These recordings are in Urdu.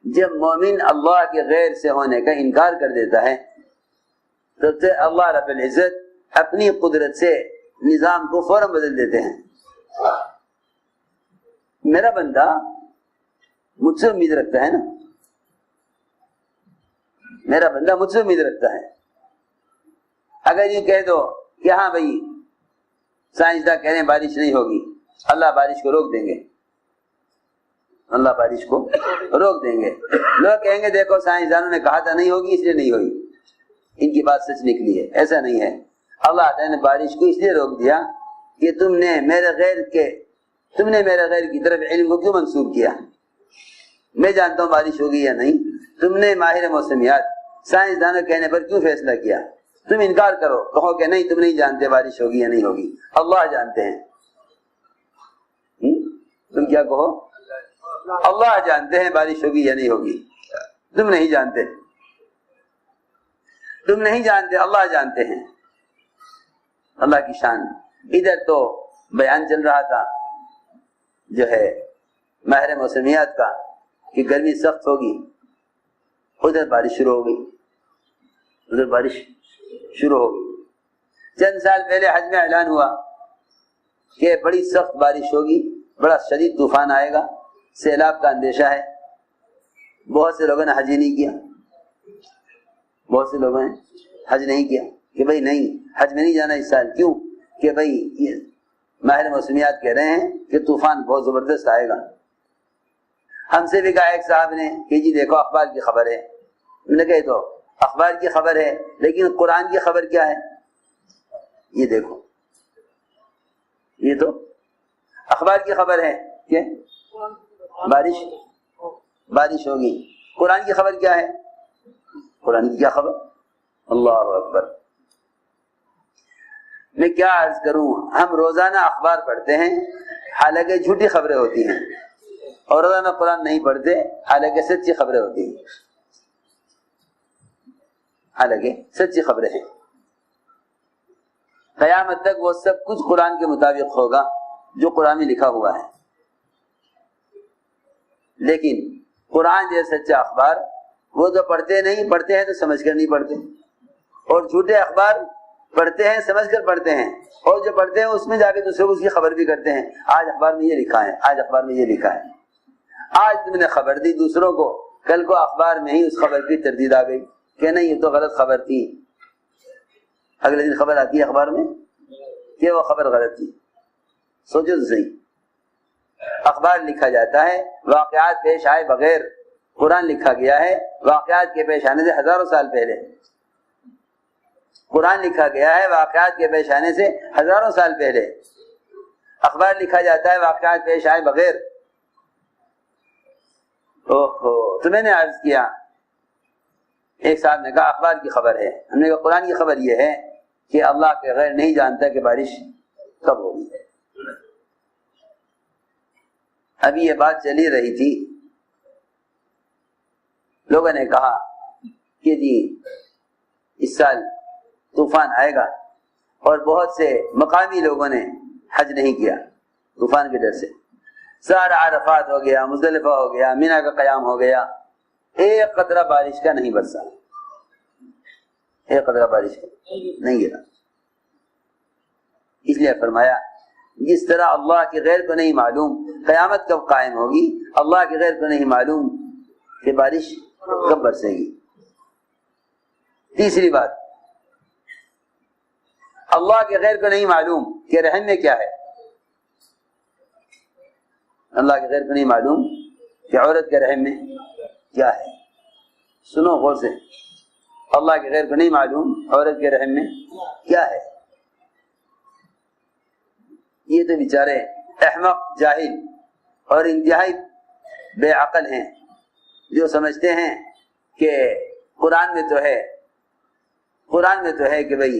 جب مومن اللہ کے غیر سے ہونے کا انکار کر دیتا ہے تو اللہ رب العزت اپنی قدرت سے نظام کو فوراً بدل دیتے ہیں. میرا بندہ مجھ سے امید رکھتا ہے نا، میرا بندہ مجھ سے امید رکھتا ہے. اگر یہ کہہ دو کہ ہاں بھائی سائنسداں کہہ رہے ہیں بارش نہیں ہوگی، اللہ بارش کو روک دیں گے، اللہ بارش کو روک دیں گے. لوگ کہیں گے دیکھو سائنسدانوں نے کہا تھا نہیں ہوگی اس لیے نہیں ہوئی، ان کی بات سچ نکلی ہے. ایسا نہیں ہے. اللہ تعالیٰ نے بارش کو اس لیے روک دیا کہ تم نے میرے غیر کی طرف علم کو کیوں منسوخ کیا. میں جانتا ہوں بارش ہوگی یا نہیں، تم نے ماہر موسمیات سائنسدانوں کہنے پر کیوں فیصلہ کیا؟ تم انکار کرو، کہو کہ نہیں تم نہیں جانتے بارش ہوگی یا نہیں ہوگی، اللہ جانتے ہیں. تم کیا کہو؟ اللہ جانتے ہیں بارش ہوگی یا نہیں ہوگی، تم نہیں جانتے، تم نہیں جانتے، اللہ جانتے ہیں. اللہ کی شان. ادھر تو بیان چل رہا تھا جو ہے ماہر موسمیات کا کہ گرمی سخت ہوگی، ادھر بارش شروع ہو گئی، ادھر بارش شروع ہو گئی. چند سال پہلے حج میں اعلان ہوا کہ بڑی سخت بارش ہوگی، بڑا شدید طوفان آئے گا، سیلاب کا اندیشہ ہے. بہت سے لوگوں نے حج ہی نہیں کیا، بہت سے لوگوں نے حج نہیں کیا کہ بھائی نہیں حج میں نہیں جانا اس سال. کیوں؟ کہ بھائی یہ ماہر موسمیات کہہ رہے ہیں کہ طوفان بہت زبردست آئے گا. ہم سے بھی کہا ایک صاحب نے کہ جی دیکھو اخبار کی خبر ہے. ہم نے کہا تو اخبار کی خبر ہے لیکن قرآن کی خبر کیا ہے؟ یہ دیکھو، یہ تو اخبار کی خبر ہے کہ بارش ہوگی. قرآن کی خبر کیا ہے؟ قرآن کی کیا خبر؟ اللہ اکبر. میں کیا عرض کروں، ہم روزانہ اخبار پڑھتے ہیں حالانکہ جھوٹی خبریں ہوتی ہیں، اور روزانہ قرآن نہیں پڑھتے حالانکہ سچی خبریں ہوتی ہیں، حالانکہ سچی خبریں ہیں. قیامت تک وہ سب کچھ قرآن کے مطابق ہوگا جو قرآن میں لکھا ہوا ہے. لیکن قرآن جیسا سچا اخبار وہ تو پڑھتے ہیں تو سمجھ کر نہیں پڑھتے، اور جھوٹے اخبار پڑھتے ہیں سمجھ کر پڑھتے ہیں، اور جو پڑھتے ہیں اس میں جا کے دوسروں کو اس کی خبر بھی کرتے ہیں. آج اخبار میں یہ لکھا ہے، آج اخبار میں یہ لکھا ہے. آج تم نے خبر دی دوسروں کو، کل کو اخبار میں ہی اس خبر کی تردید آ گئی کہ نہیں یہ تو غلط خبر تھی. اگلے دن خبر آتی ہے اخبار میں کہ وہ خبر غلط تھی. سوچو تو صحیح. اخبار لکھا جاتا ہے واقعات پیش آئے بغیر، قرآن لکھا گیا ہے واقعات کے پیش آنے سے ہزاروں سال پہلے. قرآن لکھا گیا ہے واقعات کے پیش آنے سے ہزاروں سال پہلے. اخبار لکھا جاتا ہے واقعات پیش آئے بغیر. تو میں نے عرض کیا، ایک صاحب نے کہا اخبار کی خبر ہے. ہم نے کہا قرآن کی خبر یہ ہے کہ اللہ کے غیر نہیں جانتا کہ بارش کب ہوگی. ابھی یہ بات چلی رہی تھی، لوگوں نے کہا کہ جی اس سال طوفان آئے گا، اور بہت سے مقامی لوگوں نے حج نہیں کیا طوفان کے ڈر سے. سارا عرفات ہو گیا، مزدلفہ ہو گیا، مینا کا قیام ہو گیا، ایک قطرہ بارش کا نہیں برسا، ایک قطرہ بارش کا نہیں گرا. اس لیے فرمایا جس طرح اللہ کے غیر کو نہیں معلوم قیامت کب قائم ہوگی، اللہ کے غیر کو نہیں معلوم کہ بارش کب برسے گی. تیسری بات، اللہ کے غیر کو نہیں معلوم کہ رحم میں کیا ہے. اللہ کے غیر کو نہیں معلوم کہ عورت کے رحم میں کیا ہے. سنو غور سے، اللہ کے غیر کو نہیں معلوم عورت کے رحم میں کیا ہے. یہ تو بیچارے احمق، جاہل اور انتہائی بے عقل ہیں جو سمجھتے ہیں کہ قرآن میں تو ہے کہ بھئی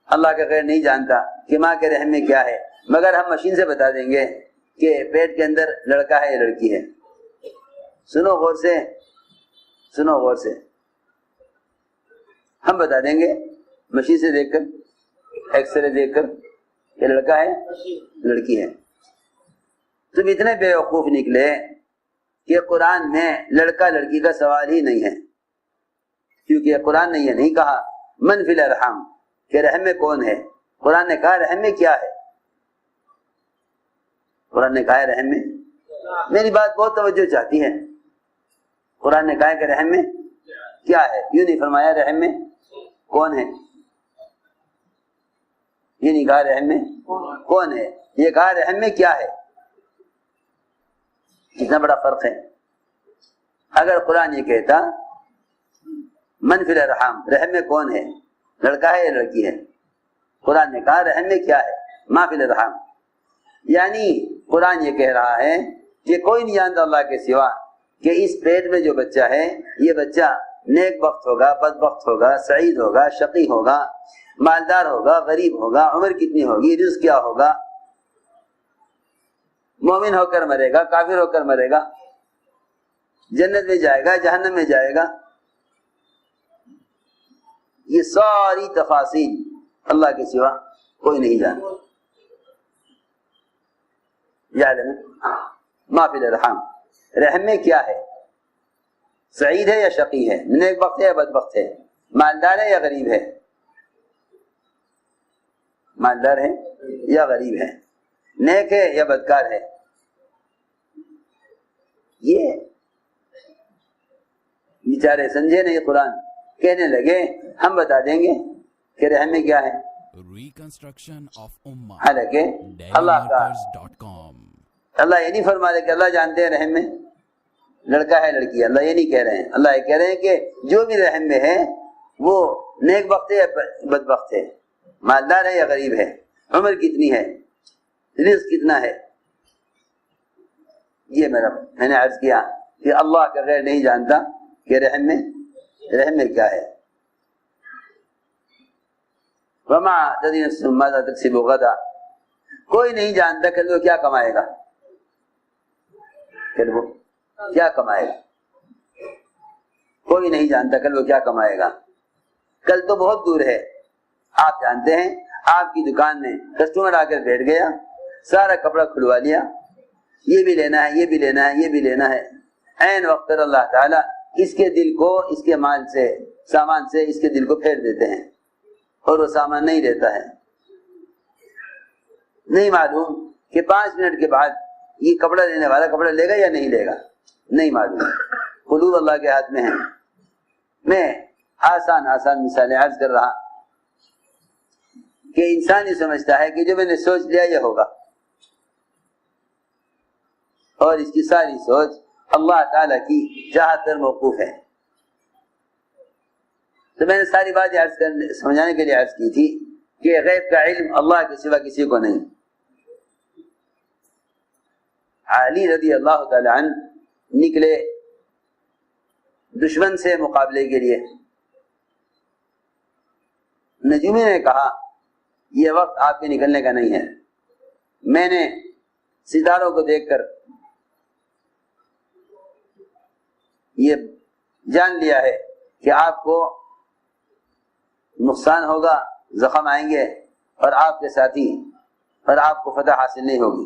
اللہ کا غیر نہیں جانتا کہ ماں کے رحم میں کیا ہے، مگر ہم مشین سے بتا دیں گے کہ پیٹ کے اندر لڑکا ہے یا لڑکی ہے. سنو غور سے، سنو غور سے، ہم بتا دیں گے مشین سے دیکھ کر، ایکس رے دیکھ کر کہ لڑکا ہے لڑکی ہے. تم اتنے بے وقوف نکلے کہ قرآن میں لڑکا لڑکی کا سوال ہی نہیں ہے، کیونکہ قرآن نے یہ نہیں کہا من فی الارحام کہ رحم میں کون ہے، قرآن نے کہا رحم میں کیا ہے. قرآن نے کہا ہے رحم میں، میری بات بہت توجہ چاہتی ہے، قرآن نے کہا ہے کہ رحم میں کیا ہے، یوں نہیں فرمایا رحم میں کون ہے، یہ نہیں کہا رحم میں کون ہے، یہ کہا رحم میں کیا ہے. کتنا بڑا فرق ہے. اگر قرآن یہ کہتا من فی الارحام رحم میں کون ہے، لڑکا ہے یا لڑکی ہے، قرآن نے کہا رحم میں کیا ہے ما فی الارحام، یعنی قرآن یہ کہہ رہا ہے کہ کوئی نہیں جانتا اللہ کے سوا کہ اس پیٹ میں جو بچہ ہے یہ بچہ نیک بخت ہوگا، بد بخت ہوگا، سعید ہوگا، شقی ہوگا، مالدار ہوگا، غریب ہوگا، عمر کتنی ہوگی، رزق کیا ہوگا، مومن ہو کر مرے گا، کافر ہو کر مرے گا، جنت میں جائے گا، جہنم میں جائے گا. یہ ساری تفاصیل اللہ کے سوا کوئی نہیں جانتا. یعلم ما فی الارحام، رحم میں کیا ہے، سعید ہے یا شقی ہے، نیک بخت ہے یا بدبخت ہے، مالدار ہے یا غریب ہے، مالدار ہے یا غریب ہے، نیک ہے یا بدکار ہے. یہ بیچارے سمجھے نہیں، قرآن کہنے لگے ہم بتا دیں گے کہ رحم میں کیا ہے. حالانکہ اللہ یہ نہیں فرما رہے کہ اللہ جانتے ہیں رحم میں لڑکا ہے لڑکی ہے، اللہ یہ نہیں کہہ رہے ہیں. اللہ یہ کہہ رہے ہیں کہ جو بھی رحم میں ہے وہ نیک بخت ہے یا بدبخت ہے، مالدار ہے یا غریب ہے، عمر کتنی ہے، رزق کتنا ہے. یہ میں نے عرض کیا کہ اللہ کا غیر نہیں جانتا کہ رحم میں کیا ہے. وما تدری نفس ماذا تکسب غدا، کوئی نہیں جانتا کہ وہ کیا کمائے گا، کہ وہ کیا کمائے گا، کوئی نہیں جانتا کل وہ کیا کمائے گا. کل تو بہت دور ہے. آپ جانتے ہیں آپ کی دکان میں کسٹمر آ کر بیٹھ گیا، سارا کپڑا کھلوا لیا، یہ بھی لینا ہے، یہ بھی لینا ہے، یہ بھی لینا ہے. عین وقت پر اللہ تعالیٰ اس کے دل کو اس کے مال سے، سامان سے اس کے دل کو پھیر دیتے ہیں اور وہ سامان نہیں لیتا ہے. نہیں معلوم کہ 5 منٹ کے بعد یہ کپڑا لینے والا کپڑا لے گا یا نہیں لے گا، نہیں معلوم. قلوب اللہ کے ہاتھ میں ہے. میں آسان مثالیں عرض کر رہا کہ انسان یہ سمجھتا ہے کہ جو میں نے سوچ لیا یہ ہوگا، اور اس کی ساری سوچ اللہ تعالیٰ کی چاہت پر موقوف ہے. تو میں نے ساری باتیں سمجھانے کے لیے عرض کی تھی کہ غیب کا علم اللہ کے سوا کسی کو نہیں. علی رضی اللہ تعالی عنہ نکلے دشمن سے مقابلے کے لیے. نجومی نے کہا یہ وقت آپ کے نکلنے کا نہیں ہے، میں نے ستاروں کو دیکھ کر یہ جان لیا ہے کہ آپ کو نقصان ہوگا، زخم آئیں گے اور آپ کے ساتھی، اور آپ کو فتح حاصل نہیں ہوگی.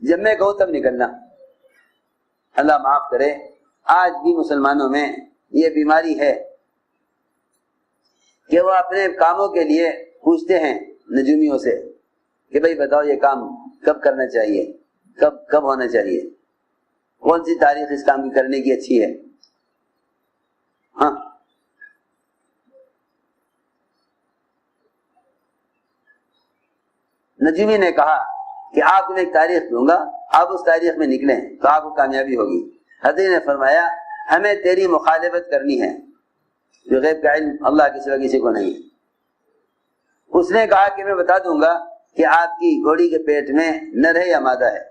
جب میں کہوں تب نکلنا. اللہ معاف کرے، آج بھی مسلمانوں میں یہ بیماری ہے کہ وہ اپنے کاموں کے لیے پوچھتے ہیں نجومیوں سے کہ بھائی بتاؤ یہ کام کب کرنا چاہیے، کب ہونا چاہیے، کون سی تاریخ اس کام کی کرنے کی اچھی ہے. ہاں نجومی نے کہا کہ آپ کو ایک تاریخ دوں گا، آپ اس تاریخ میں نکلیں تو آپ کو کامیابی ہوگی. حضرت نے فرمایا ہمیں تیری مخالفت کرنی ہے، جو غیب کا علم اللہ کے سوا کسی کو نہیں. اس نے کہا کہ میں بتا دوں گا کہ آپ کی گھوڑی کے پیٹ میں نر ہے یا مادہ ہے.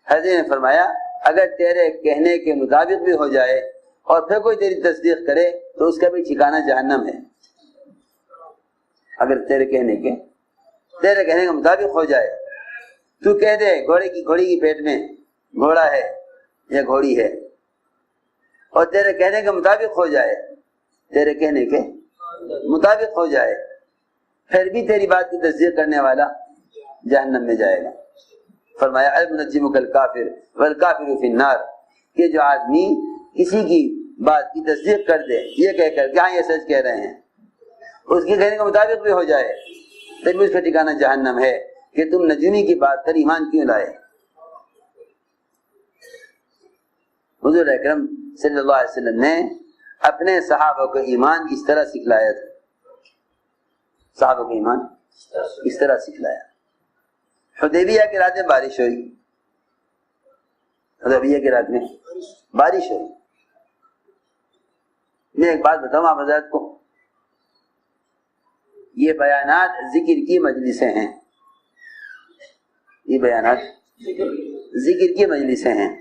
حضرت نے فرمایا اگر تیرے کہنے کے مطابق بھی ہو جائے اور پھر کوئی تیری تصدیق کرے تو اس کا بھی ٹھکانہ جہنم ہے. اگر تیرے کہنے کے مطابق ہو جائے، تو کہہ دے گھوڑی کی پیٹ میں گھوڑا ہے یا گھوڑی ہے، اور تیرے کہنے کے مطابق ہو جائے، تیرے کہنے کے مطابق ہو جائے، پھر بھی تیری بات کی تصدیق کرنے والا جہنم میں جائے گا. فرمایا المنجم کالکافر والکافر فی النار، کہ جو آدمی کسی کی بات کی تصدیق کر دے یہ کہہ کر کیا یہ سچ کہہ رہے ہیں، اس کے کہنے کے مطابق بھی ہو جائے، تب اس کا ٹھکانہ جہنم ہے کہ تم نجومی کی بات پر ایمان کیوں لائے۔ حضور اکرم صلی اللہ علیہ وسلم نے اپنے صحابہ کو ایمان اس طرح سکھلایا تھا، صحابہ کو ایمان اس طرح سکھلایا۔ حدیبیہ کی رات میں بارش ہوئی، حدیبیہ کی رات میں بارش ہوئی۔ میں ایک بات بتاؤں آپ حضرات کو، یہ بیانات ذکر کی مجلسیں ہیں، یہ بیانات ذکر کی مجلسیں ہیں۔